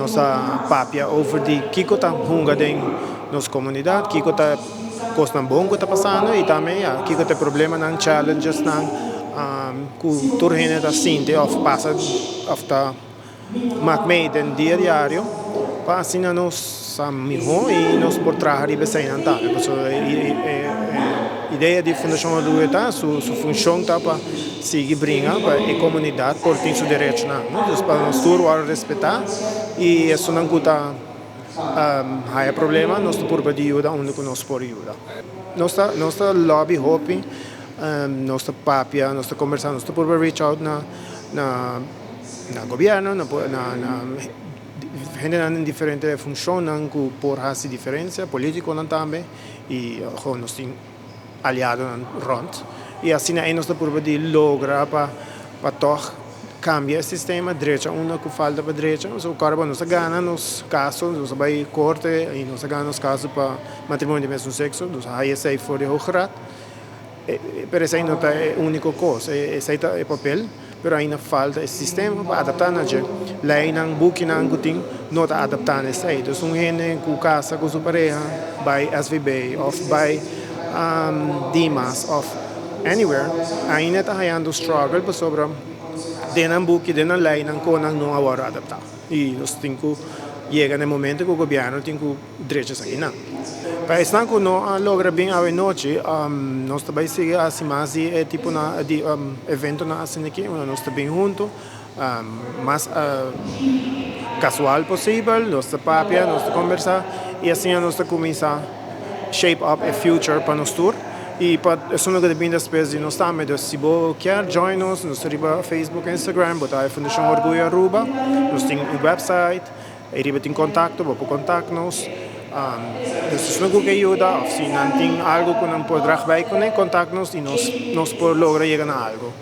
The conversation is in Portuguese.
nossa papia over de que está hunga em nossa comunidade, que está coisa bom que está passando e também que tem problema não challenges não cultura gente da sinte of passa of da macmate em dia diário para assim nós melhor e nós por trabalhar e bem então a ideia de fundação do ETA sua função tá para seguir brincar para a comunidade por ter seu direito não para nós todos respeitar e isso não custa há problema nós por pedir ajuda onde nós por ajuda nossa lobby hopping nossa papia nossa conversa nós por reach out na governo na gente em diferentes funções que por fazer diferença político também e nós temos aliados rond e assim aí nós por pedir lograr para cambiar o sistema direita uma que falta para direita o cara nós ganha nos casos nós vai corte e nós ganha nos casos para matrimônio de mesmo sexo nós aí sai fora de hooggraad pero essa não é a única coisa esse é o papel pero ainda falta esse sistema para adaptar a gente lei não book não tem não está adaptando isso aí então gente que casa com sua pareja vai SVB ou vai Dimas ou anywhere ainda está havendo struggle para sobre dentro do book dentro da lei não agora adaptar e nós temos que chegar no momento que o governo tem que direitos aqui não para isso não não logra bem a noite nós também seguir assim mais tipo na de evento na assim aqui nós também junto mais casual possível nós papia nós conversar e assim nós começar shape up a future para nós tour e para isso não depende das pessoas de nós também se você quer join nós riba Facebook Instagram botar a Fundação Orgulho Aruba nós temos o website e riba tem contato para contactar-nos se não quer ajuda se não tem algo que não pode trabalhar com contactar-nos e nós por lograr chegar a algo